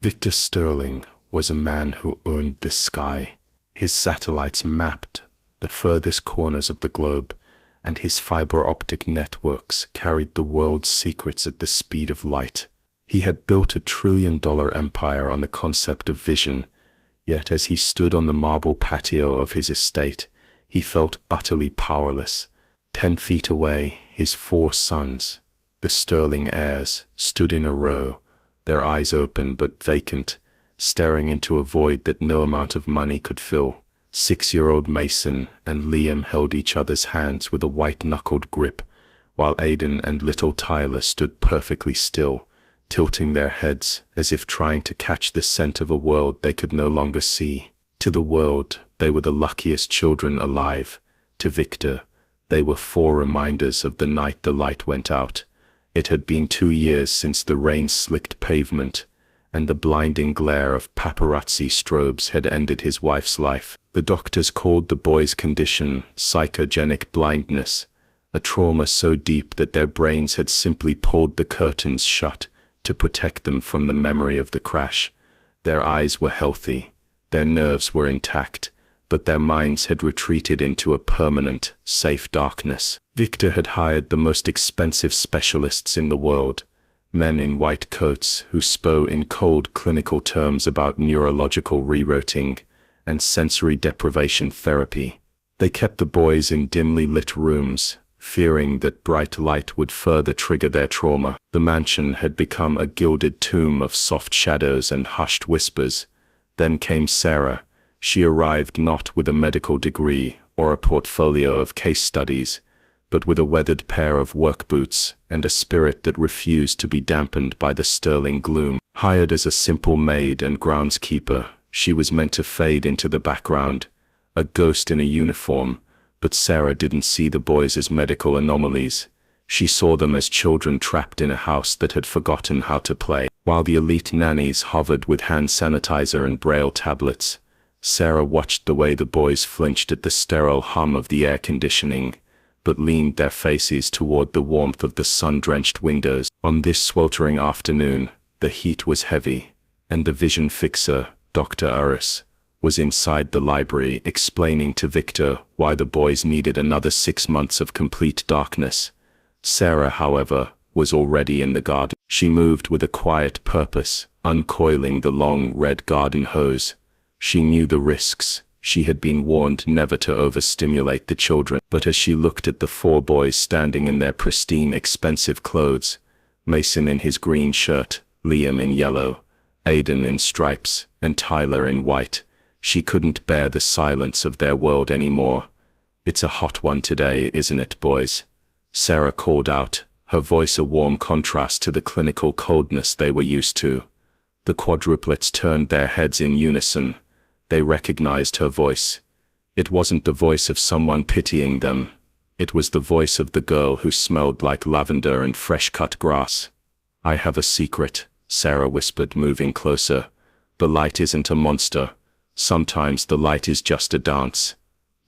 Victor Sterling was a man who owned the sky. His satellites mapped the furthest corners of the globe, and his fiber optic networks carried the world's secrets at the speed of light. He had built a $1 trillion empire on the concept of vision, yet as he stood on the marble patio of his estate, he felt utterly powerless. 10 feet away, his 4 sons, the Sterling heirs, stood in a row, their eyes open but vacant, staring into a void that no amount of money could fill. 6-year-old Mason and Liam held each other's hands with a white-knuckled grip, while Aidan and little Tyler stood perfectly still, tilting their heads as if trying to catch the scent of a world they could no longer see. To the world, they were the luckiest children alive. To Victor, they were 4 reminders of the night the light went out. It had been 2 years since the rain-slicked pavement, and the blinding glare of paparazzi strobes had ended his wife's life. The doctors called the boy's condition psychogenic blindness, a trauma so deep that their brains had simply pulled the curtains shut to protect them from the memory of the crash. Their eyes were healthy, their nerves were intact, but their minds had retreated into a permanent, safe darkness. Victor had hired the most expensive specialists in the world, men in white coats who spoke in cold clinical terms about neurological rerouting and sensory deprivation therapy. They kept the boys in dimly lit rooms, fearing that bright light would further trigger their trauma. The mansion had become a gilded tomb of soft shadows and hushed whispers. Then came Sarah. She arrived not with a medical degree or a portfolio of case studies, but with a weathered pair of work boots and a spirit that refused to be dampened by the Sterling gloom. Hired as a simple maid and groundskeeper, she was meant to fade into the background, a ghost in a uniform, but Sarah didn't see the boys as medical anomalies. She saw them as children trapped in a house that had forgotten how to play. While the elite nannies hovered with hand sanitizer and braille tablets, Sarah watched the way the boys flinched at the sterile hum of the air conditioning, but leaned their faces toward the warmth of the sun-drenched windows. On this sweltering afternoon, the heat was heavy, and the vision fixer, Dr. Uris, was inside the library explaining to Victor why the boys needed another 6 months of complete darkness. Sarah, however, was already in the garden. She moved with a quiet purpose, uncoiling the long red garden hose. She knew the risks. She had been warned never to overstimulate the children. But as she looked at the 4 boys standing in their pristine, expensive clothes, Mason in his green shirt, Liam in yellow, Aidan in stripes, and Tyler in white, she couldn't bear the silence of their world anymore. "It's a hot one today, isn't it, boys?" Sarah called out, her voice a warm contrast to the clinical coldness they were used to. The quadruplets turned their heads in unison. They recognized her voice. It wasn't the voice of someone pitying them. It was the voice of the girl who smelled like lavender and fresh-cut grass. "I have a secret," Sarah whispered, moving closer. "The light isn't a monster. Sometimes the light is just a dance.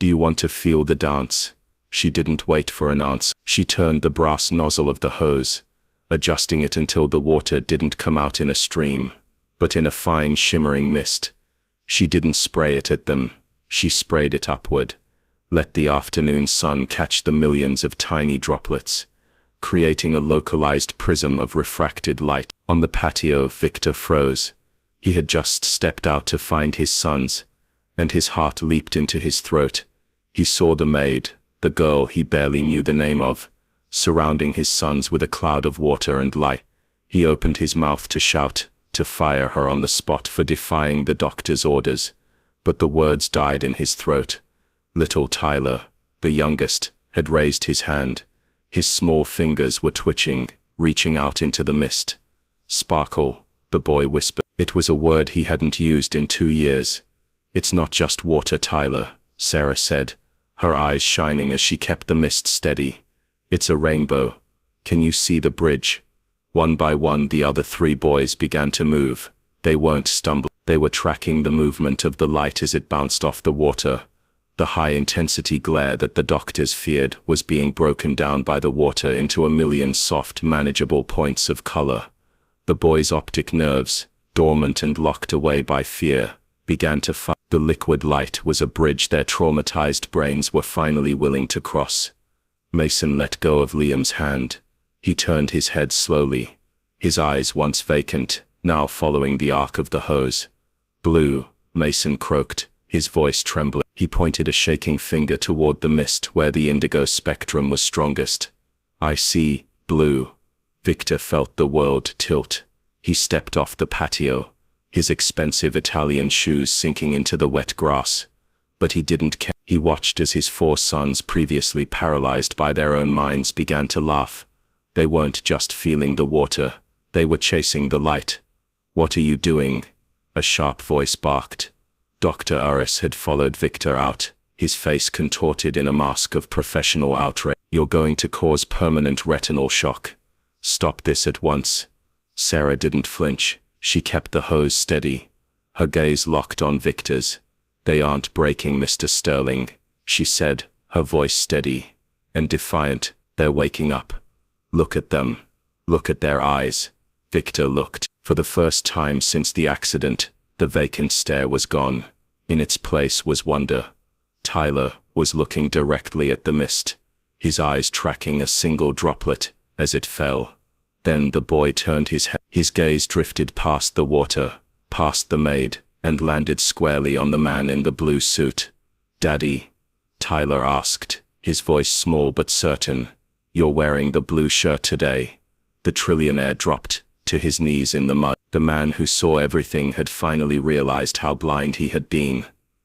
Do you want to feel the dance?" She didn't wait for an answer. She turned the brass nozzle of the hose, adjusting it until the water didn't come out in a stream, but in a fine shimmering mist. She didn't spray it at them. She sprayed it upward. Let the afternoon sun catch the millions of tiny droplets, creating a localized prism of refracted light. On the patio, Victor froze. He had just stepped out to find his sons, and his heart leaped into his throat. He saw the maid, the girl he barely knew the name of, surrounding his sons with a cloud of water and light. He opened his mouth to shout, to fire her on the spot for defying the doctor's orders, but the words died in his throat. Little Tyler, the youngest, had raised his hand. His small fingers were twitching, reaching out into the mist. "Sparkle," the boy whispered. It was a word he hadn't used in 2 years. "It's not just water, Tyler," Sarah said, her eyes shining as she kept the mist steady. "It's a rainbow. Can you see the bridge?" One by one, the other 3 boys began to move. They weren't stumbling. They were tracking the movement of the light as it bounced off the water. The high-intensity glare that the doctors feared was being broken down by the water into a million soft, manageable points of color. The boys' optic nerves, dormant and locked away by fear, began to fight. The liquid light was a bridge their traumatized brains were finally willing to cross. Mason let go of Liam's hand. He turned his head slowly, his eyes once vacant, now following the arc of the hose. "Blue," Mason croaked, his voice trembling. He pointed a shaking finger toward the mist where the indigo spectrum was strongest. "I see, blue." Victor felt the world tilt. He stepped off the patio, his expensive Italian shoes sinking into the wet grass. But he didn't care. He watched as his 4 sons, previously paralyzed by their own minds, began to laugh. They weren't just feeling the water, they were chasing the light. "What are you doing?" a sharp voice barked. Dr. Aris had followed Victor out, his face contorted in a mask of professional outrage. "You're going to cause permanent retinal shock. Stop this at once." Sarah didn't flinch. She kept the hose steady, her gaze locked on Victor's. "They aren't breaking, Mr. Sterling," she said, her voice steady and defiant. "They're waking up. Look at them. Look at their eyes." Victor looked. For the first time since the accident, the vacant stare was gone. In its place was wonder. Tyler was looking directly at the mist, his eyes tracking a single droplet as it fell. Then the boy turned his head. His gaze drifted past the water, past the maid, and landed squarely on the man in the blue suit. "Daddy?" Tyler asked, his voice small but certain. "You're wearing the blue shirt today." The trillionaire dropped to his knees in the mud. The man who saw everything had finally realized how blind he had been.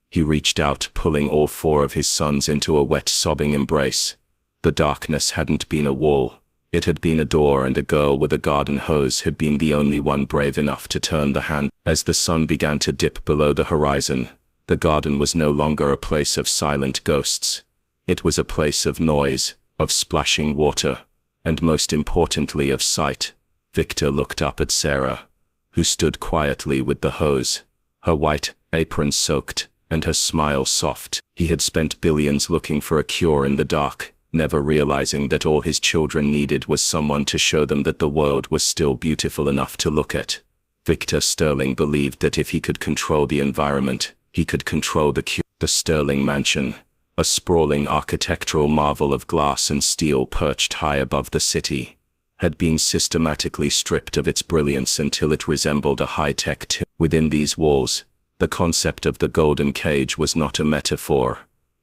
He reached out, pulling all 4 of his sons into a wet, sobbing embrace. The darkness hadn't been a wall. It had been a door, and a girl with a garden hose had been the only one brave enough to turn the hand. As the sun began to dip below the horizon, the garden was no longer a place of silent ghosts. It was a place of noise, of splashing water, and most importantly of sight. Victor looked up at Sarah, who stood quietly with the hose, her white apron soaked, and her smile soft. He had spent billions looking for a cure in the dark, never realizing that all his children needed was someone to show them that the world was still beautiful enough to look at. Victor Sterling believed that if he could control the environment, he could control the cure. The Sterling mansion, a sprawling architectural marvel of glass and steel perched high above the city, had been systematically stripped of its brilliance until it resembled a high-tech tomb. Within these walls, the concept of the golden cage was not a metaphor.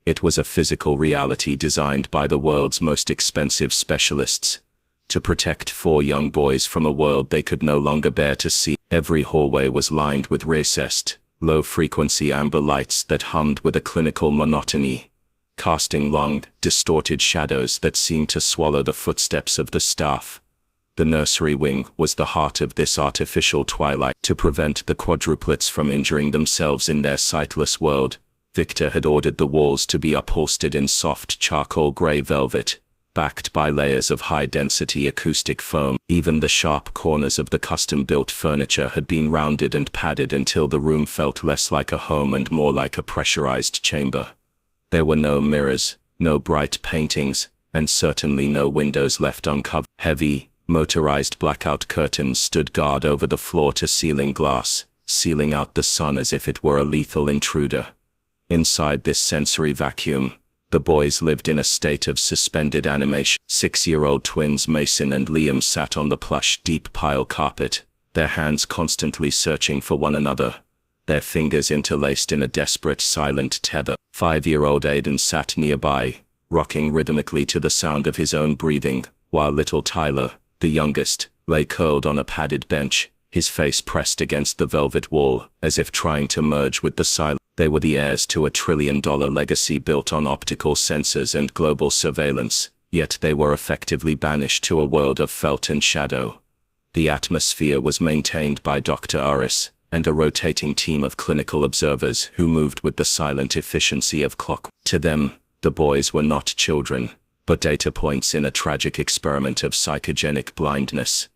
It was a physical reality designed by the world's most expensive specialists to protect 4 young boys from a world they could no longer bear to see. Every hallway was lined with recessed, low-frequency amber lights that hummed with a clinical monotony, casting long, distorted shadows that seemed to swallow the footsteps of the staff. The nursery wing was the heart of this artificial twilight. To prevent the quadruplets from injuring themselves in their sightless world, Victor had ordered the walls to be upholstered in soft charcoal gray velvet, backed by layers of high-density acoustic foam. Even the sharp corners of the custom-built furniture had been rounded and padded until the room felt less like a home and more like a pressurized chamber. There were no mirrors, no bright paintings, and certainly no windows left uncovered. Heavy, motorized blackout curtains stood guard over the floor-to-ceiling glass, sealing out the sun as if it were a lethal intruder. Inside this sensory vacuum, the boys lived in a state of suspended animation. 6-year-old twins Mason and Liam sat on the plush, deep pile carpet, their hands constantly searching for one another, their fingers interlaced in a desperate, silent tether. 5-year-old Aiden sat nearby, rocking rhythmically to the sound of his own breathing, while little Tyler, the youngest, lay curled on a padded bench, his face pressed against the velvet wall, as if trying to merge with the silence. They were the heirs to a $1 trillion legacy built on optical sensors and global surveillance, yet they were effectively banished to a world of felt and shadow. The atmosphere was maintained by Dr. Aris and a rotating team of clinical observers who moved with the silent efficiency of clock. To them, the boys were not children, but data points in a tragic experiment of psychogenic blindness.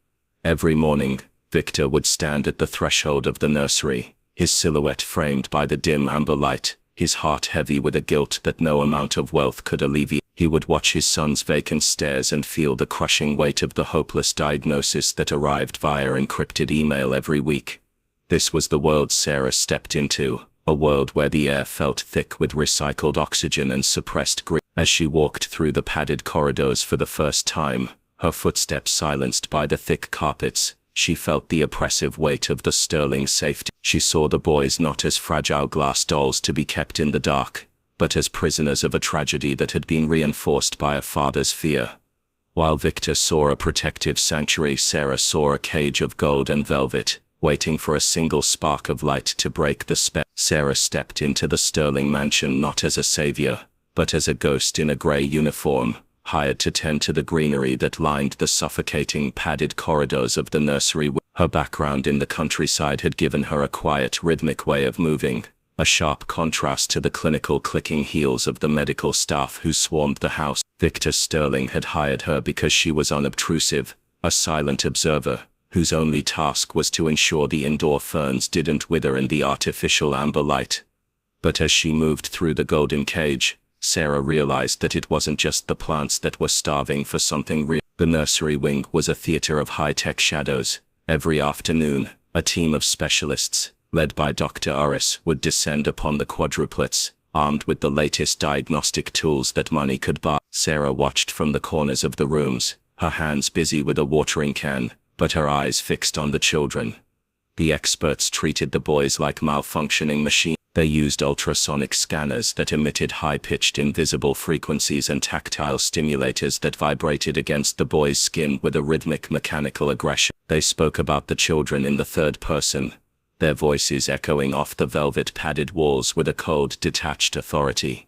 Every morning, Victor would stand at the threshold of the nursery, his silhouette framed by the dim amber light, his heart heavy with a guilt that no amount of wealth could alleviate. He would watch his son's vacant stares and feel the crushing weight of the hopeless diagnosis that arrived via encrypted email every week. This was the world Sarah stepped into, a world where the air felt thick with recycled oxygen and suppressed green. As she walked through the padded corridors for the first time, her footsteps silenced by the thick carpets, she felt the oppressive weight of the sterling safety. She saw the boys not as fragile glass dolls to be kept in the dark, but as prisoners of a tragedy that had been reinforced by a father's fear. While Victor saw a protective sanctuary, Sarah saw a cage of gold and velvet, waiting for a single spark of light to break the spell. Sarah stepped into the sterling mansion not as a savior, but as a ghost in a grey uniform, hired to tend to the greenery that lined the suffocating padded corridors of the nursery. Her background in the countryside had given her a quiet, rhythmic way of moving, a sharp contrast to the clinical clicking heels of the medical staff who swarmed the house. Victor Sterling had hired her because she was unobtrusive, a silent observer, whose only task was to ensure the indoor ferns didn't wither in the artificial amber light. But as she moved through the golden cage, Sarah realized that it wasn't just the plants that were starving for something real. The nursery wing was a theater of high-tech shadows. Every afternoon, a team of specialists, led by Dr. Uris, would descend upon the quadruplets, armed with the latest diagnostic tools that money could buy. Sarah watched from the corners of the rooms, her hands busy with a watering can, but her eyes fixed on the children. The experts treated the boys like malfunctioning machines. They used ultrasonic scanners that emitted high-pitched invisible frequencies and tactile stimulators that vibrated against the boys' skin with a rhythmic mechanical aggression. They spoke about the children in the third person, their voices echoing off the velvet-padded walls with a cold, detached authority.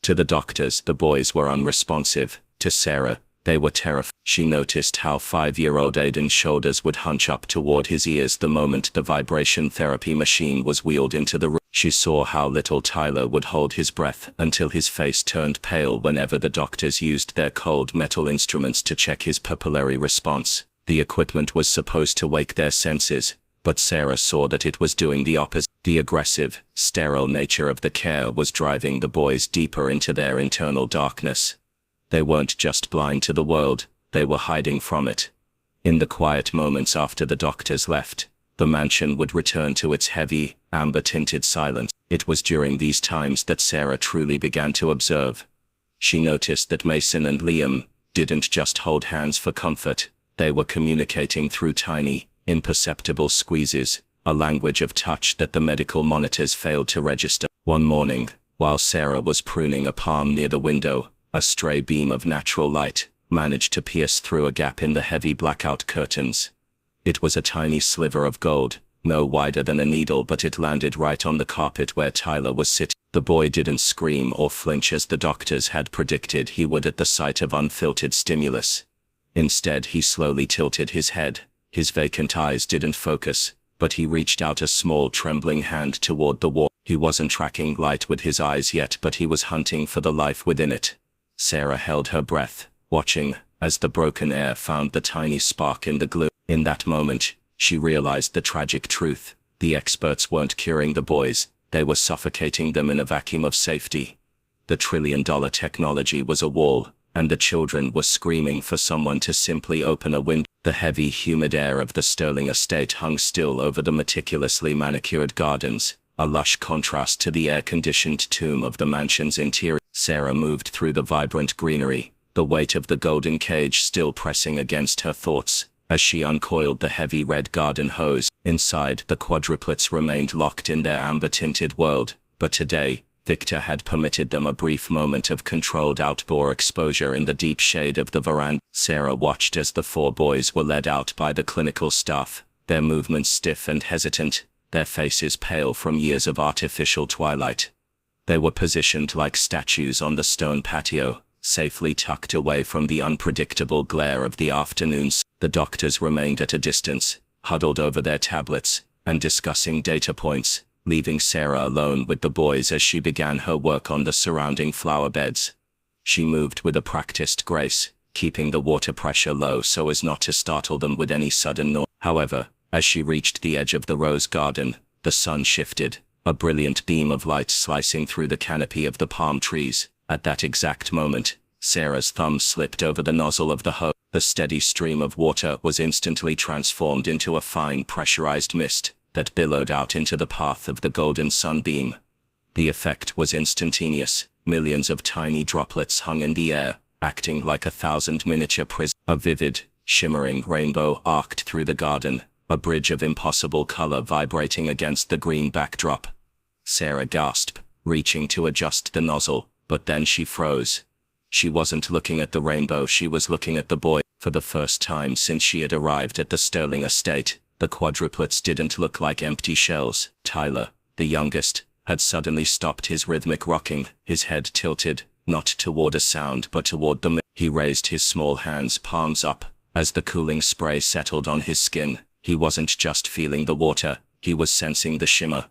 To the doctors, the boys were unresponsive. To Sarah, they were terrified. She noticed how 5-year-old Aiden's shoulders would hunch up toward his ears the moment the vibration therapy machine was wheeled into the room. She saw how little Tyler would hold his breath until his face turned pale whenever the doctors used their cold metal instruments to check his pupillary response. The equipment was supposed to wake their senses, but Sarah saw that it was doing the opposite. The aggressive, sterile nature of the care was driving the boys deeper into their internal darkness. They weren't just blind to the world, they were hiding from it. In the quiet moments after the doctors left, the mansion would return to its heavy, amber-tinted silence. It was during these times that Sarah truly began to observe. She noticed that Mason and Liam didn't just hold hands for comfort, they were communicating through tiny, imperceptible squeezes, a language of touch that the medical monitors failed to register. One morning, while Sarah was pruning a palm near the window, a stray beam of natural light managed to pierce through a gap in the heavy blackout curtains. It was a tiny sliver of gold, no wider than a needle, but it landed right on the carpet where Tyler was sitting. The boy didn't scream or flinch as the doctors had predicted he would at the sight of unfiltered stimulus. Instead, he slowly tilted his head. His vacant eyes didn't focus, but he reached out a small trembling hand toward the wall. He wasn't tracking light with his eyes yet, but he was hunting for the life within it. Sarah held her breath, watching, as the broken air found the tiny spark in the glue. In that moment, she realized the tragic truth. The experts weren't curing the boys, they were suffocating them in a vacuum of safety. The trillion-dollar technology was a wall, and the children were screaming for someone to simply open a window. The heavy, humid air of the Sterling estate hung still over the meticulously manicured gardens, a lush contrast to the air-conditioned tomb of the mansion's interior. Sarah moved through the vibrant greenery, the weight of the golden cage still pressing against her thoughts, as she uncoiled the heavy red garden hose. Inside, the quadruplets remained locked in their amber-tinted world, but today, Victor had permitted them a brief moment of controlled outdoor exposure in the deep shade of the veranda. Sarah watched as the 4 boys were led out by the clinical staff, their movements stiff and hesitant, their faces pale from years of artificial twilight. They were positioned like statues on the stone patio, safely tucked away from the unpredictable glare of the afternoons. The doctors remained at a distance, huddled over their tablets, and discussing data points, leaving Sarah alone with the boys as she began her work on the surrounding flower beds. She moved with a practiced grace, keeping the water pressure low so as not to startle them with any sudden noise. However, as she reached the edge of the rose garden, the sun shifted, a brilliant beam of light slicing through the canopy of the palm trees. At that exact moment, Sarah's thumb slipped over the nozzle of the hose. The steady stream of water was instantly transformed into a fine pressurized mist, that billowed out into the path of the golden sunbeam. The effect was instantaneous. Millions of tiny droplets hung in the air, acting like 1,000 miniature prisms. A vivid, shimmering rainbow arced through the garden, a bridge of impossible color vibrating against the green backdrop. Sarah gasped, reaching to adjust the nozzle, but then she froze. She wasn't looking at the rainbow, she was looking at the boy. For the first time since she had arrived at the Sterling estate, the quadruplets didn't look like empty shells. Tyler, the youngest, had suddenly stopped his rhythmic rocking, his head tilted, not toward a sound but toward the He raised his small hands, palms up, as the cooling spray settled on his skin. He wasn't just feeling the water, he was sensing the shimmer.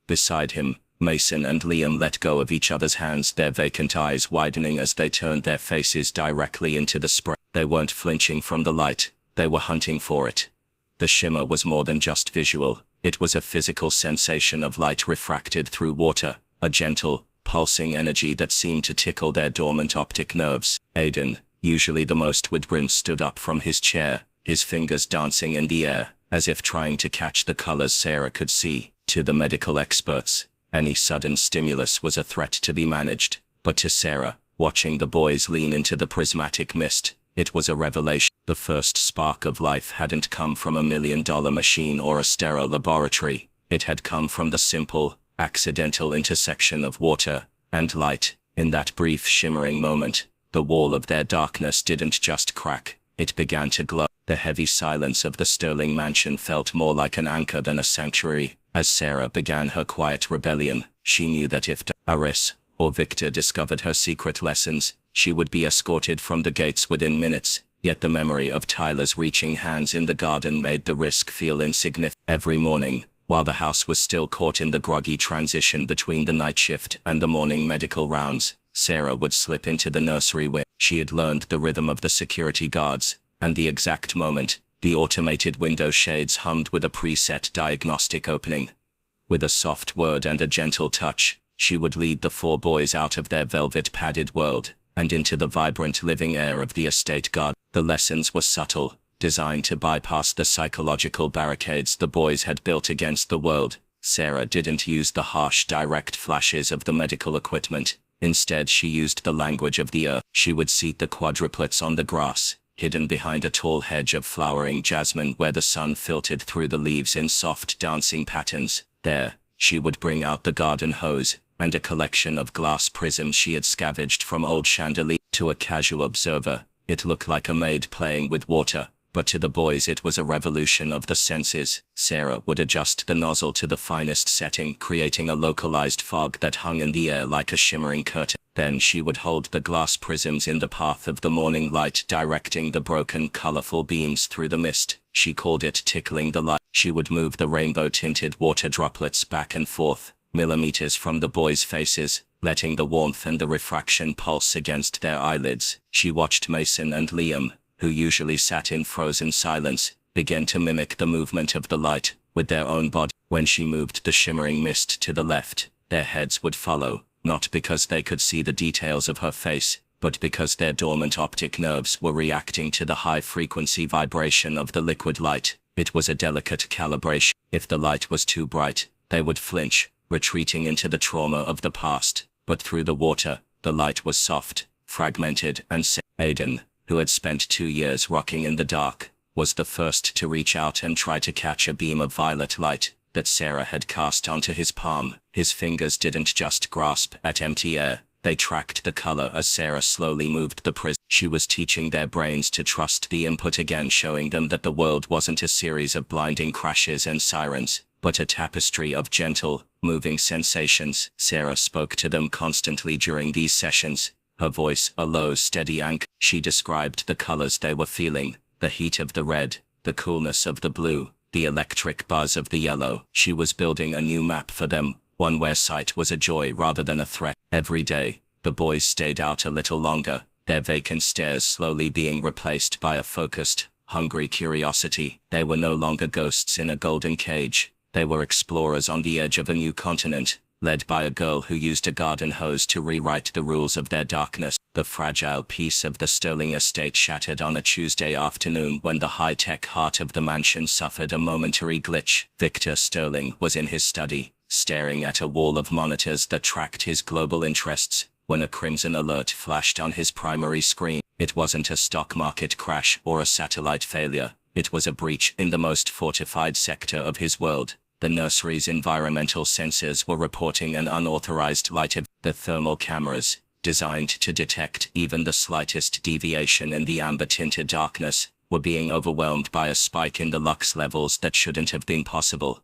Beside him, Mason and Liam let go of each other's hands, their vacant eyes widening as they turned their faces directly into the spray. They weren't flinching from the light, they were hunting for it. The shimmer was more than just visual, it was a physical sensation of light refracted through water, a gentle, pulsing energy that seemed to tickle their dormant optic nerves. Aiden, usually the most withdrawn, stood up from his chair, his fingers dancing in the air, as if trying to catch the colors Sarah could see. To the medical experts, any sudden stimulus was a threat to be managed, but to Sarah, watching the boys lean into the prismatic mist, it was a revelation. The first spark of life hadn't come from a $1 million machine or a sterile laboratory. It had come from the simple, accidental intersection of water and light. In that brief shimmering moment, the wall of their darkness didn't just crack, it began to glow. The heavy silence of the Sterling mansion felt more like an anchor than a sanctuary. As Sarah began her quiet rebellion, she knew that if Aris or Victor discovered her secret lessons, she would be escorted from the gates within minutes. Yet the memory of Tyler's reaching hands in the garden made the risk feel insignificant. Every morning, while the house was still caught in the groggy transition between the night shift and the morning medical rounds, Sarah would slip into the nursery where she had learned the rhythm of the security guards, and the exact moment, the automated window shades hummed with a preset diagnostic opening. With a soft word and a gentle touch, she would lead the 4 boys out of their velvet-padded world, and into the vibrant living air of the estate garden. The lessons were subtle, designed to bypass the psychological barricades the boys had built against the world. Sarah didn't use the harsh, direct flashes of the medical equipment. Instead, she used the language of the earth. She would seat the quadruplets on the grass, hidden behind a tall hedge of flowering jasmine where the sun filtered through the leaves in soft dancing patterns. There, she would bring out the garden hose and a collection of glass prisms she had scavenged from old chandeliers. To a casual observer, it looked like a maid playing with water, but to the boys it was a revolution of the senses. Sarah would adjust the nozzle to the finest setting, creating a localized fog that hung in the air like a shimmering curtain. Then she would hold the glass prisms in the path of the morning light, directing the broken, colorful beams through the mist. She called it tickling the light. She would move the rainbow-tinted water droplets back and forth, millimeters from the boys' faces, letting the warmth and the refraction pulse against their eyelids. She watched Mason and Liam, who usually sat in frozen silence, begin to mimic the movement of the light with their own body. When she moved the shimmering mist to the left, their heads would follow, not because they could see the details of her face, but because their dormant optic nerves were reacting to the high-frequency vibration of the liquid light. It was a delicate calibration. If the light was too bright, they would flinch, retreating into the trauma of the past. But through the water, the light was soft, fragmented, and safe. Aiden, who had spent 2 years rocking in the dark, was the first to reach out and try to catch a beam of violet light that Sarah had cast onto his palm. His fingers didn't just grasp at empty air, they tracked the color as Sarah slowly moved the prism. She was teaching their brains to trust the input again, showing them that the world wasn't a series of blinding crashes and sirens, but a tapestry of gentle, moving sensations. Sarah spoke to them constantly during these sessions, her voice a low, steady anchor. She described the colors they were feeling, the heat of the red, the coolness of the blue, the electric buzz of the yellow. She was building a new map for them, one where sight was a joy rather than a threat. Every day, the boys stayed out a little longer, their vacant stares slowly being replaced by a focused, hungry curiosity. They were no longer ghosts in a golden cage. They were explorers on the edge of a new continent, led by a girl who used a garden hose to rewrite the rules of their darkness. The fragile piece of the Sterling estate shattered on a Tuesday afternoon when the high-tech heart of the mansion suffered a momentary glitch. Victor Sterling was in his study, staring at a wall of monitors that tracked his global interests, when a crimson alert flashed on his primary screen. It wasn't a stock market crash or a satellite failure. It was a breach in the most fortified sector of his world. The nursery's environmental sensors were reporting an unauthorized light event. The thermal cameras, designed to detect even the slightest deviation in the amber-tinted darkness, were being overwhelmed by a spike in the lux levels that shouldn't have been possible.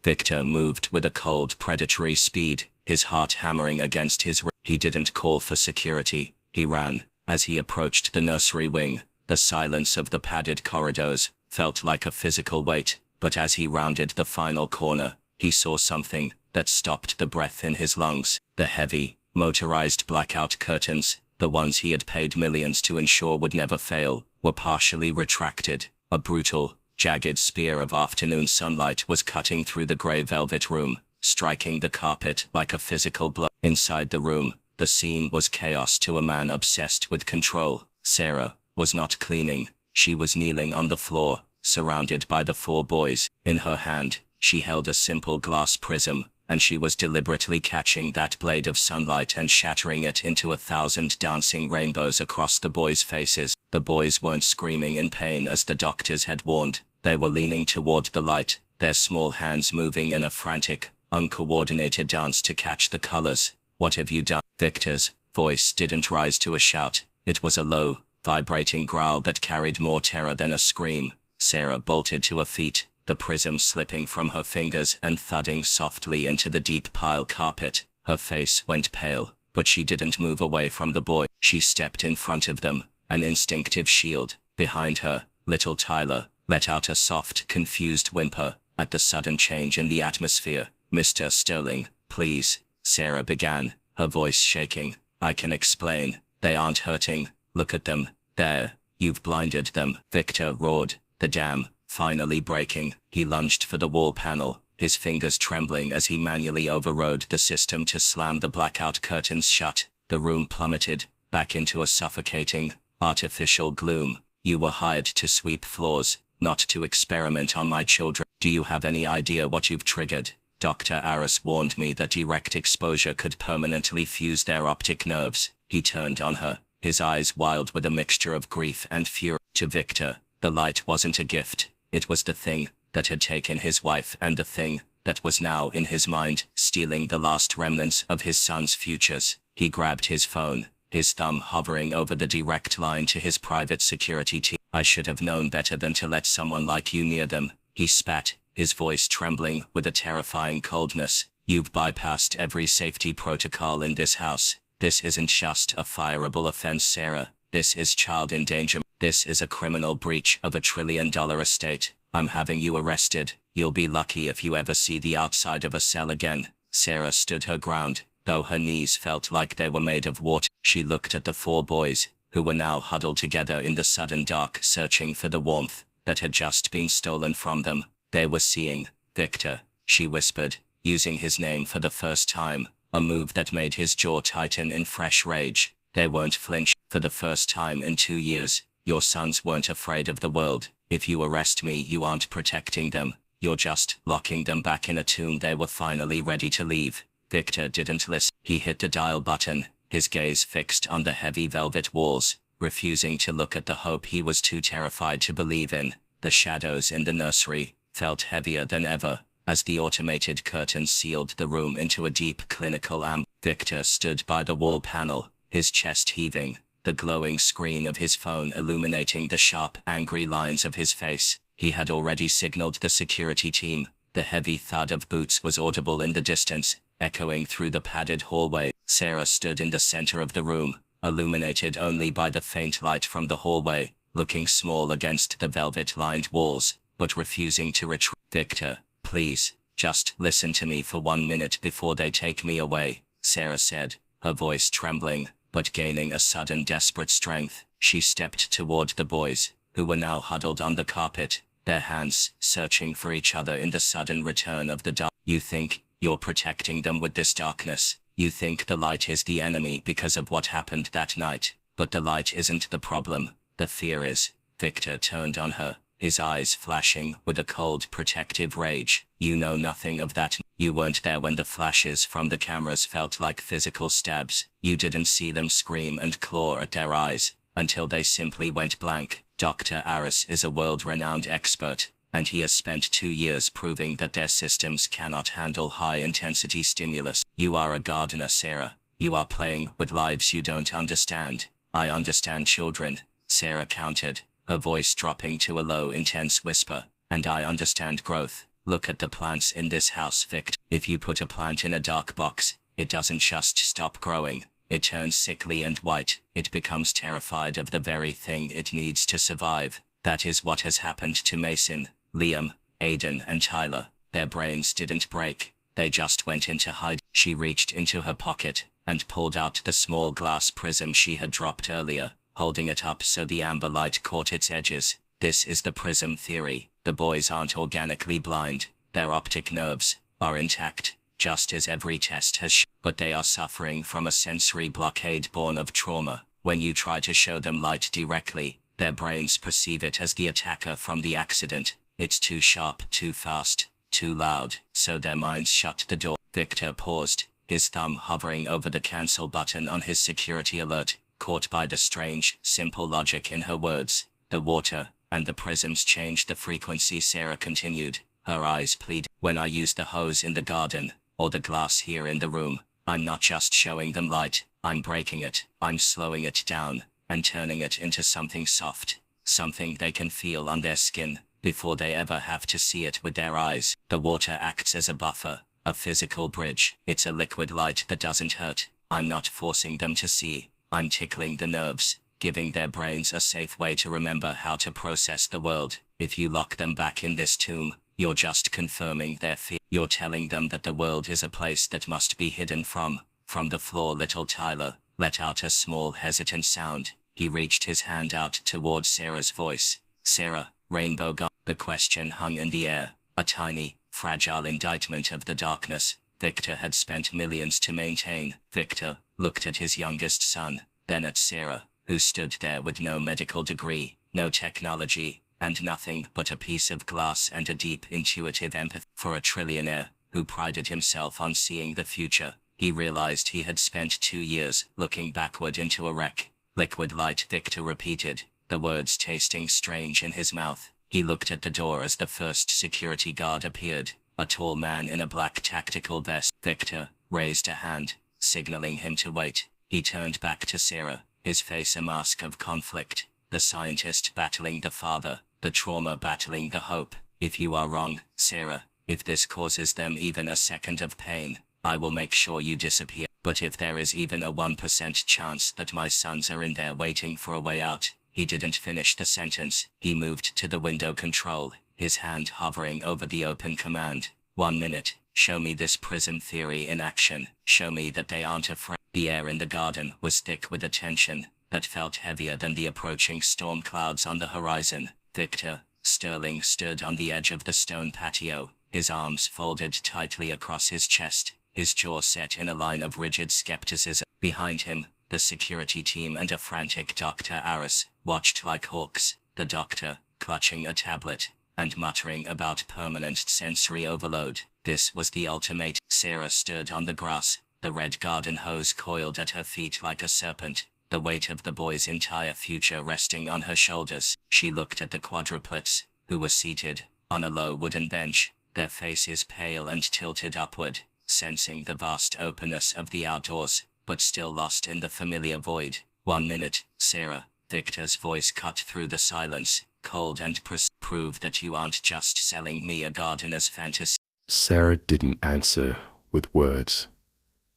Victor moved with a cold, predatory speed, his heart hammering against his ribs. He didn't call for security. He ran. As he approached the nursery wing, the silence of the padded corridors felt like a physical weight, but as he rounded the final corner, he saw something that stopped the breath in his lungs. The heavy, motorized blackout curtains, the ones he had paid millions to ensure would never fail, were partially retracted. A brutal, jagged spear of afternoon sunlight was cutting through the gray velvet room, striking the carpet like a physical blow. Inside the room, the scene was chaos to a man obsessed with control. Sarah was not cleaning. She was kneeling on the floor, surrounded by the 4 boys. In her hand, she held a simple glass prism, and she was deliberately catching that blade of sunlight and shattering it into 1,000 dancing rainbows across the boys' faces. The boys weren't screaming in pain as the doctors had warned. They were leaning toward the light, their small hands moving in a frantic, uncoordinated dance to catch the colors. "What have you done?" Victor's voice didn't rise to a shout. It was a low, vibrating growl that carried more terror than a scream. Sarah bolted to her feet, the prism slipping from her fingers and thudding softly into the deep pile carpet. Her face went pale, but she didn't move away from the boy. She stepped in front of them, an instinctive shield. Behind her, little Tyler let out a soft, confused whimper at the sudden change in the atmosphere. "Mr. Sterling, please," Sarah began, her voice shaking. "I can explain. They aren't hurting. Look at them. There. You've blinded them." Victor roared, the dam finally breaking. He lunged for the wall panel, his fingers trembling as he manually overrode the system to slam the blackout curtains shut. The room plummeted back into a suffocating, artificial gloom. "You were hired to sweep floors, not to experiment on my children. Do you have any idea what you've triggered? Dr. Aris warned me that direct exposure could permanently fuse their optic nerves." He turned on her, his eyes wild with a mixture of grief and fury. To Victor, the light wasn't a gift. It was the thing that had taken his wife and the thing that was now in his mind, stealing the last remnants of his son's futures. He grabbed his phone, his thumb hovering over the direct line to his private security team. "I should have known better than to let someone like you near them," he spat, his voice trembling with a terrifying coldness. "You've bypassed every safety protocol in this house. This isn't just a fireable offense, Sarah. This is child endangerment. This is a criminal breach of $1 trillion estate. I'm having you arrested. You'll be lucky if you ever see the outside of a cell again." Sarah stood her ground, though her knees felt like they were made of water. She looked at the 4 boys, who were now huddled together in the sudden dark, searching for the warmth that had just been stolen from them. They were seeing Victor, she whispered, using his name for the first time, a move that made his jaw tighten in fresh rage. They weren't flinch. "For the first time in 2 years, your sons weren't afraid of the world. If you arrest me, you aren't protecting them. You're just locking them back in a tomb." They were finally ready to leave. Victor didn't listen. He hit the dial button, his gaze fixed on the heavy velvet walls, refusing to look at the hope he was too terrified to believe in. The shadows in the nursery felt heavier than ever, as the automated curtains sealed the room into a deep clinical amber. Victor stood by the wall panel, his chest heaving, the glowing screen of his phone illuminating the sharp, angry lines of his face. He had already signaled the security team. The heavy thud of boots was audible in the distance, echoing through the padded hallway. Sarah stood in the center of the room, illuminated only by the faint light from the hallway, looking small against the velvet-lined walls, but refusing to retreat. "Victor, please, just listen to me for 1 minute before they take me away," Sarah said, her voice trembling, but gaining a sudden desperate strength. She stepped toward the boys, who were now huddled on the carpet, their hands searching for each other in the sudden return of the dark. You think You're protecting them with this darkness. You think the light is the enemy because of what happened that night, but the light isn't the problem. The fear is. Victor turned on her, his eyes flashing with a cold, protective rage. You know nothing of that. You weren't there when the flashes from the cameras felt like physical stabs. You didn't see them scream and claw at their eyes, until they simply went blank. Dr. Aris is a world-renowned expert, and he has spent 2 years proving that their systems cannot handle high-intensity stimulus. You are a gardener, Sarah. You are playing with lives you don't understand. I understand children, Sarah countered, her voice dropping to a low, intense whisper. And I understand growth. Look at the plants in this house, Victor. If you put a plant in a dark box, it doesn't just stop growing. It turns sickly and white. It becomes terrified of the very thing it needs to survive. That is what has happened to Mason, Liam, Aiden, and Tyler. Their brains didn't break. They just went into hide. She reached into her pocket and pulled out the small glass prism she had dropped earlier, holding it up so the amber light caught its edges. This is the prism theory. The boys aren't organically blind. Their optic nerves are intact, just as every test has shown. But they are suffering from a sensory blockade born of trauma. When you try to show them light directly, their brains perceive it as the attacker from the accident. It's too sharp, too fast, too loud, so their minds shut the door. Victor paused, his thumb hovering over the cancel button on his security alert, caught by the strange, simple logic in her words. The water and the prisms changed the frequency. Sarah continued, her eyes pleading. When I use the hose in the garden, or the glass here in the room, I'm not just showing them light, I'm breaking it. I'm slowing it down, and turning it into something soft, something they can feel on their skin, before they ever have to see it with their eyes. The water acts as a buffer, a physical bridge. It's a liquid light that doesn't hurt. I'm not forcing them to see. I'm tickling the nerves, giving their brains a safe way to remember how to process the world. If you lock them back in this tomb, you're just confirming their fear. You're telling them that the world is a place that must be hidden from. From the floor, little Tyler let out a small, hesitant sound. He reached his hand out toward Sarah's voice. Sarah, rainbow god. The question hung in the air, a tiny, fragile indictment of the darkness Victor had spent millions to maintain. Victor looked at his youngest son, then at Sarah, who stood there with no medical degree, no technology, and nothing but a piece of glass and a deep intuitive empathy. For a trillionaire who prided himself on seeing the future, he realized he had spent 2 years looking backward into a wreck. Liquid light, Victor repeated, the words tasting strange in his mouth. He looked at the door as the first security guard appeared, a tall man in a black tactical vest. Victor raised a hand, signaling him to wait. He turned back to Sarah, his face a mask of conflict. The scientist battling the father, the trauma battling the hope. If you are wrong, Sarah, if this causes them even a second of pain, I will make sure you disappear. But if there is even a 1% chance that my sons are in there waiting for a way out. He didn't finish the sentence. He moved to the window control, his hand hovering over the open command. 1 minute. Show me this prism theory in action. Show me that they aren't afraid. The air in the garden was thick with a tension that felt heavier than the approaching storm clouds on the horizon. Victor Sterling stood on the edge of the stone patio, his arms folded tightly across his chest, his jaw set in a line of rigid skepticism. Behind him, the security team and a frantic Dr. Aris watched like hawks, the doctor clutching a tablet and muttering about permanent sensory overload. This was the ultimate. Sarah stood on the grass, the red garden hose coiled at her feet like a serpent, the weight of the boy's entire future resting on her shoulders. She looked at the quadruplets, who were seated on a low wooden bench, their faces pale and tilted upward, sensing the vast openness of the outdoors, but still lost in the familiar void. 1 minute, Sarah. Victor's voice cut through the silence, cold and prove that you aren't just selling me a gardener's fantasy. Sarah didn't answer with words.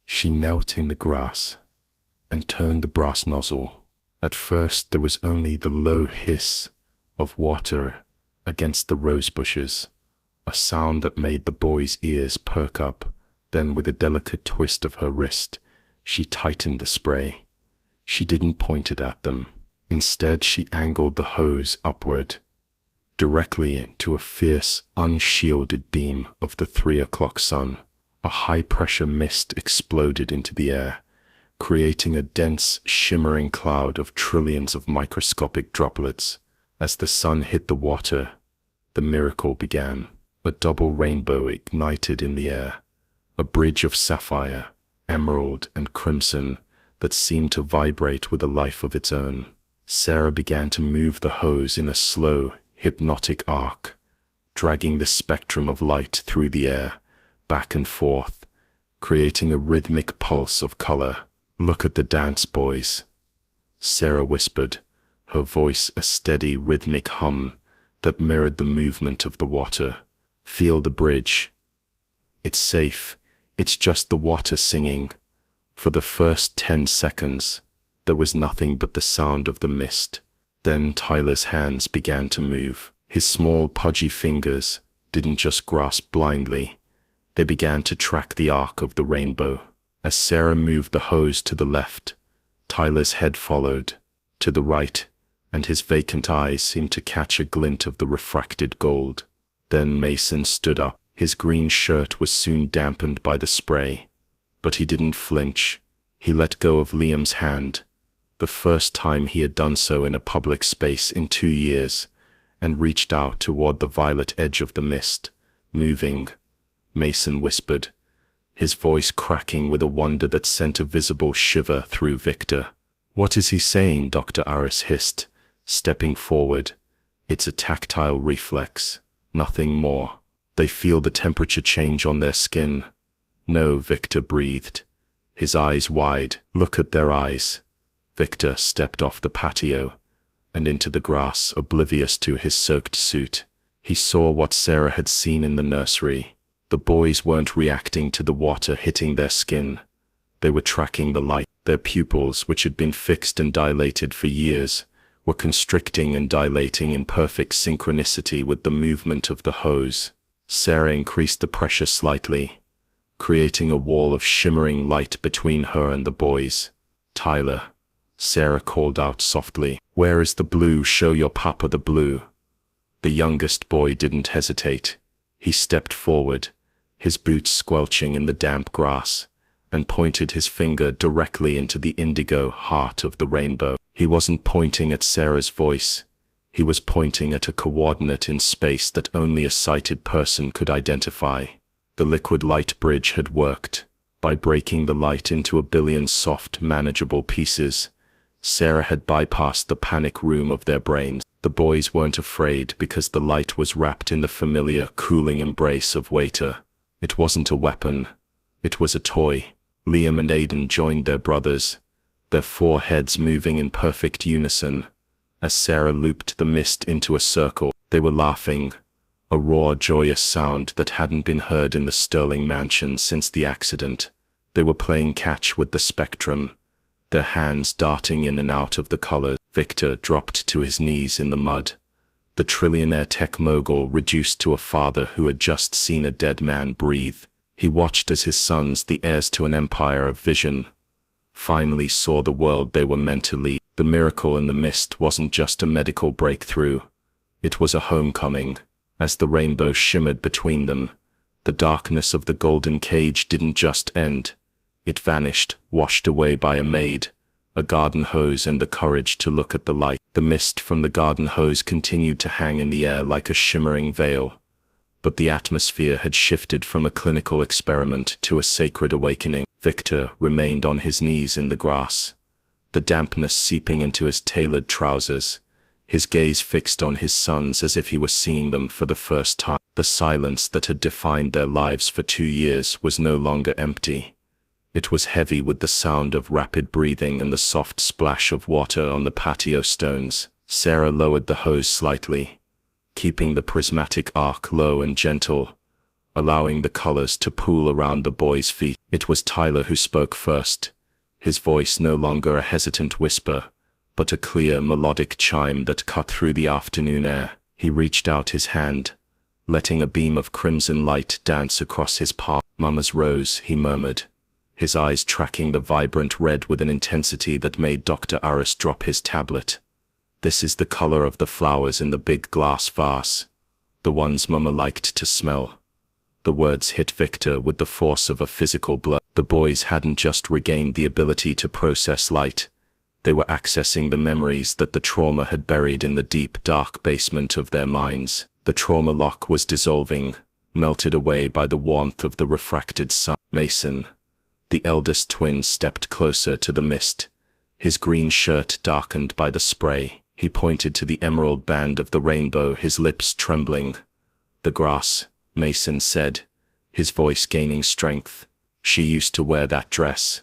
She knelt in the grass and turned the brass nozzle. At first there was only the low hiss of water against the rose bushes, a sound that made the boy's ears perk up. Then with a delicate twist of her wrist, she tightened the spray. She didn't point it at them. Instead, she angled the hose upward, directly into a fierce, unshielded beam of the 3 o'clock sun. A high-pressure mist exploded into the air, creating a dense, shimmering cloud of trillions of microscopic droplets. As the sun hit the water, the miracle began. A double rainbow ignited in the air, a bridge of sapphire, emerald, and crimson that seemed to vibrate with a life of its own. Sarah began to move the hose in a slow, hypnotic arc, dragging the spectrum of light through the air, back and forth, creating a rhythmic pulse of color. "Look at the dance, boys," Sarah whispered, her voice a steady, rhythmic hum that mirrored the movement of the water. "Feel the bridge. It's safe. It's just the water singing." For the first 10 seconds, there was nothing but the sound of the mist. Then Tyler's hands began to move. His small, pudgy fingers didn't just grasp blindly. They began to track the arc of the rainbow. As Sarah moved the hose to the left, Tyler's head followed. To the right, and his vacant eyes seemed to catch a glint of the refracted gold. Then Mason stood up. His green shirt was soon dampened by the spray, but he didn't flinch. He let go of Liam's hand, the first time he had done so in a public space in 2 years, and reached out toward the violet edge of the mist. "Moving," Mason whispered, his voice cracking with a wonder that sent a visible shiver through Victor. "What is he saying?" Dr. Aris hissed, stepping forward. "It's a tactile reflex, nothing more. They feel the temperature change on their skin." "No," Victor breathed, his eyes wide. "Look at their eyes." Victor stepped off the patio and into the grass, oblivious to his soaked suit. He saw what Sarah had seen in the nursery. The boys weren't reacting to the water hitting their skin. They were tracking the light. Their pupils, which had been fixed and dilated for years, were constricting and dilating in perfect synchronicity with the movement of the hose. Sarah increased the pressure slightly, creating a wall of shimmering light between her and the boys. "Tyler," Sarah called out softly. "Where is the blue? Show your papa the blue." The youngest boy didn't hesitate. He stepped forward, his boots squelching in the damp grass, and pointed his finger directly into the indigo heart of the rainbow. He wasn't pointing at Sarah's voice. He was pointing at a coordinate in space that only a sighted person could identify. The liquid light bridge had worked. By breaking the light into a billion soft, manageable pieces, Sarah had bypassed the panic room of their brains. The boys weren't afraid because the light was wrapped in the familiar, cooling embrace of waiter. It wasn't a weapon. It was a toy. Liam and Aiden joined their brothers, their foreheads moving in perfect unison. As Sarah looped the mist into a circle, they were laughing, a raw, joyous sound that hadn't been heard in the Sterling mansion since the accident. They were playing catch with the spectrum, their hands darting in and out of the colors. Victor dropped to his knees in the mud. The trillionaire tech mogul reduced to a father who had just seen a dead man breathe. He watched as his sons, the heirs to an empire of vision, finally saw the world they were meant to lead. The miracle in the mist wasn't just a medical breakthrough. It was a homecoming. As the rainbow shimmered between them, the darkness of the golden cage didn't just end. It vanished, washed away by a maid, a garden hose, and the courage to look at the light. The mist from the garden hose continued to hang in the air like a shimmering veil, but the atmosphere had shifted from a clinical experiment to a sacred awakening. Victor remained on his knees in the grass, the dampness seeping into his tailored trousers, his gaze fixed on his sons as if he were seeing them for the first time. The silence that had defined their lives for 2 years was no longer empty. It was heavy with the sound of rapid breathing and the soft splash of water on the patio stones. Sarah lowered the hose slightly, keeping the prismatic arc low and gentle, allowing the colors to pool around the boys' feet. It was Tyler who spoke first, his voice no longer a hesitant whisper, but a clear, melodic chime that cut through the afternoon air. He reached out his hand, letting a beam of crimson light dance across his palm. "Mama's rose," he murmured, his eyes tracking the vibrant red with an intensity that made Dr. Aris drop his tablet. "This is the color of the flowers in the big glass vase, the ones Mama liked to smell." The words hit Victor with the force of a physical blow. The boys hadn't just regained the ability to process light. They were accessing the memories that the trauma had buried in the deep, dark basement of their minds. The trauma lock was dissolving, melted away by the warmth of the refracted sun. Mason, the eldest twin, stepped closer to the mist, his green shirt darkened by the spray. He pointed to the emerald band of the rainbow, his lips trembling. "The grass," Mason said, his voice gaining strength. "She used to wear that dress.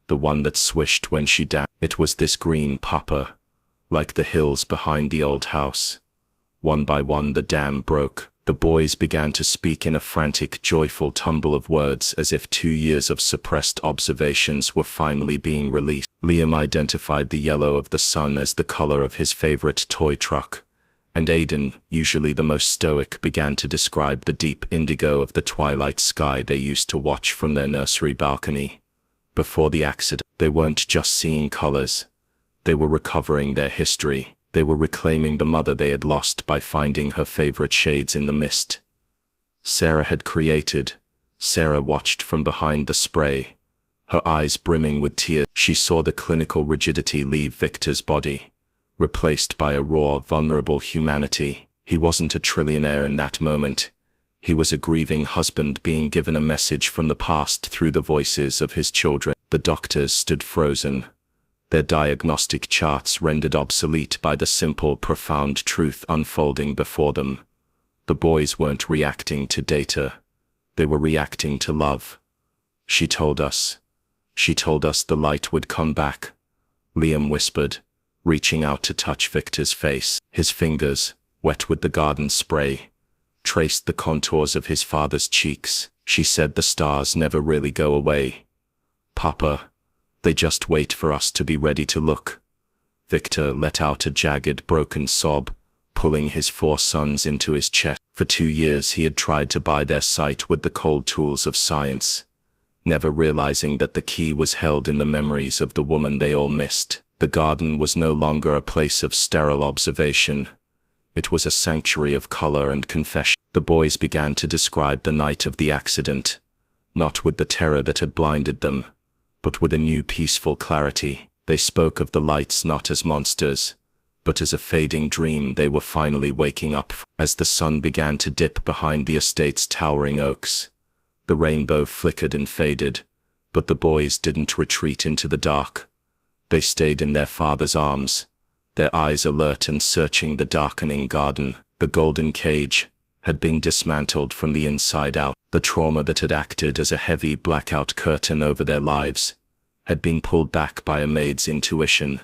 The one that swished when she danced. It was this green, Papa. Like the hills behind the old house." One by one the dam broke. The boys began to speak in a frantic, joyful tumble of words, as if 2 years of suppressed observations were finally being released. Liam identified the yellow of the sun as the color of his favorite toy truck, and Aiden, usually the most stoic, began to describe the deep indigo of the twilight sky they used to watch from their nursery balcony. Before the accident, they weren't just seeing colors. They were recovering their history. They were reclaiming the mother they had lost by finding her favorite shades in the mist. Sarah had created. Sarah watched from behind the spray, her eyes brimming with tears. She saw the clinical rigidity leave Victor's body, replaced by a raw, vulnerable humanity. He wasn't a trillionaire in that moment. He was a grieving husband being given a message from the past through the voices of his children. The doctors stood frozen, their diagnostic charts rendered obsolete by the simple, profound truth unfolding before them. The boys weren't reacting to data. They were reacting to love. She told us the light would come back," Liam whispered, reaching out to touch Victor's face. His fingers, wet with the garden spray, traced the contours of his father's cheeks. "She said the stars never really go away, Papa. They just wait for us to be ready to look." Victor let out a jagged, broken sob, pulling his 4 sons into his chest. For 2 years he had tried to buy their sight with the cold tools of science, never realizing that the key was held in the memories of the woman they all missed. The garden was no longer a place of sterile observation. It was a sanctuary of color and confession. The boys began to describe the night of the accident, not with the terror that had blinded them, but with a new peaceful clarity. They spoke of the lights not as monsters, but as a fading dream they were finally waking up. As the sun began to dip behind the estate's towering oaks, the rainbow flickered and faded, but the boys didn't retreat into the dark. They stayed in their father's arms, their eyes alert and searching the darkening garden. The golden cage had been dismantled from the inside out. The trauma that had acted as a heavy blackout curtain over their lives had been pulled back by a maid's intuition,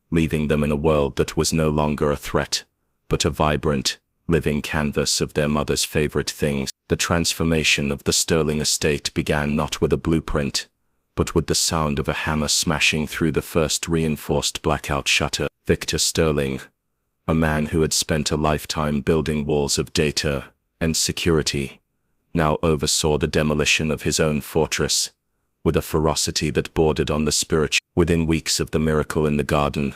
leaving them in a world that was no longer a threat, but a vibrant, living canvas of their mother's favorite things. The transformation of the Sterling estate began not with a blueprint, but with the sound of a hammer smashing through the first reinforced blackout shutter. Victor Sterling, a man who had spent a lifetime building walls of data and security, now oversaw the demolition of his own fortress, with a ferocity that bordered on the spiritual. Within weeks of the miracle in the garden,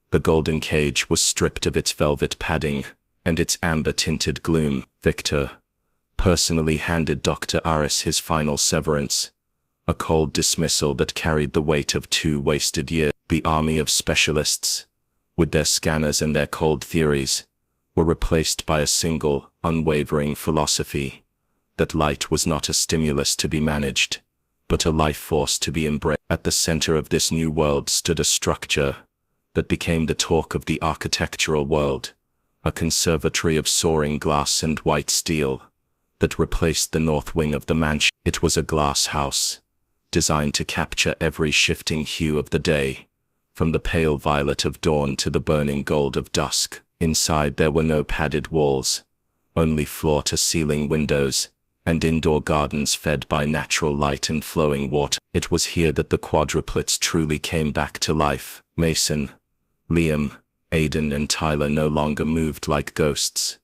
the golden cage was stripped of its velvet padding and its amber-tinted gloom. Victor personally handed Dr. Aris his final severance, a cold dismissal that carried the weight of 2 wasted years. The army of specialists, with their scanners and their cold theories, were replaced by a single, unwavering philosophy that light was not a stimulus to be managed, but a life force to be embraced. At the center of this new world stood a structure that became the talk of the architectural world, a conservatory of soaring glass and white steel that replaced the north wing of the mansion. It was a glass house, designed to capture every shifting hue of the day, from the pale violet of dawn to the burning gold of dusk. Inside there were no padded walls, only floor-to-ceiling windows, and indoor gardens fed by natural light and flowing water. It was here that the quadruplets truly came back to life. Mason, Liam, Aiden and Tyler no longer moved like ghosts.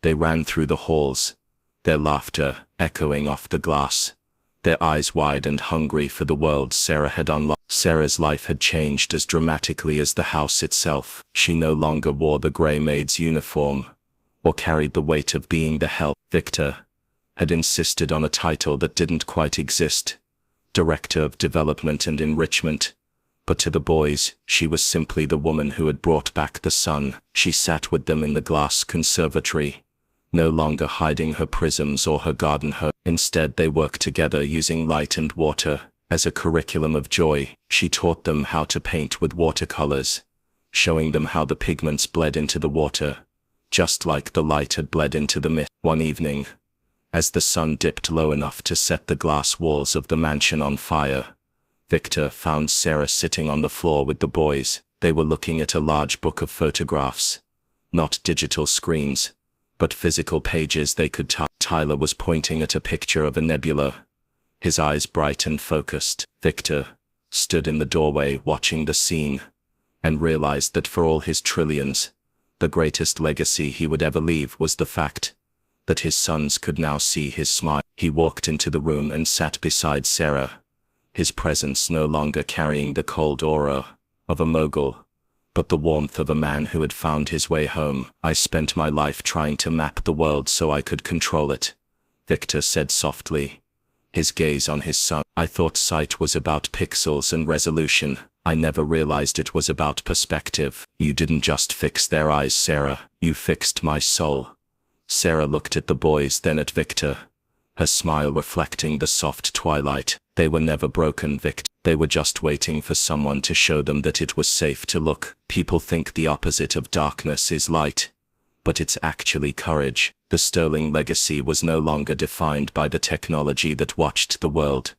They ran through the halls, their laughter echoing off the glass, their eyes wide and hungry for the world Sarah had unlocked. Sarah's life had changed as dramatically as the house itself. She no longer wore the grey maid's uniform, or carried the weight of being the help. Victor had insisted on a title that didn't quite exist, Director of Development and Enrichment. But to the boys, she was simply the woman who had brought back the sun. She sat with them in the glass conservatory, no longer hiding her prisms or her garden hose. Instead, they worked together using light and water as a curriculum of joy. She taught them how to paint with watercolors, showing them how the pigments bled into the water, just like the light had bled into the mist. One evening, as the sun dipped low enough to set the glass walls of the mansion on fire, Victor found Sarah sitting on the floor with the boys. They were looking at a large book of photographs, not digital screens, but physical pages they could touch. Tyler was pointing at a picture of a nebula, his eyes bright and focused. Victor stood in the doorway watching the scene, and realized that for all his trillions, the greatest legacy he would ever leave was the fact that his sons could now see his smile. He walked into the room and sat beside Sarah, his presence no longer carrying the cold aura of a mogul, but the warmth of a man who had found his way home. I spent my life trying to map the world so I could control it, Victor said softly, his gaze on his son. I thought sight was about pixels and resolution. I never realized it was about perspective. You didn't just fix their eyes, Sarah. You fixed my soul. Sarah looked at the boys, then at Victor, her smile reflecting the soft twilight. They were never broken, Victor. They were just waiting for someone to show them that it was safe to look. People think the opposite of darkness is light, but it's actually courage. The sterling legacy was no longer defined by the technology that watched the world,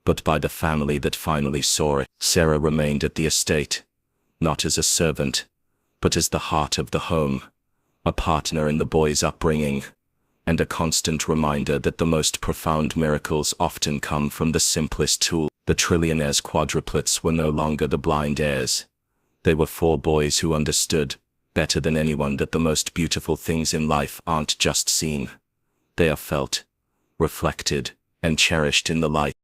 but by the family that finally saw it. Sarah remained at the estate, not as a servant, but as the heart of the home, a partner in the boys' upbringing, and a constant reminder that the most profound miracles often come from the simplest tool. The Trillionaire's quadruplets were no longer the blind heirs. They were 4 boys who understood, better than anyone, that the most beautiful things in life aren't just seen. They are felt, reflected, and cherished in the light.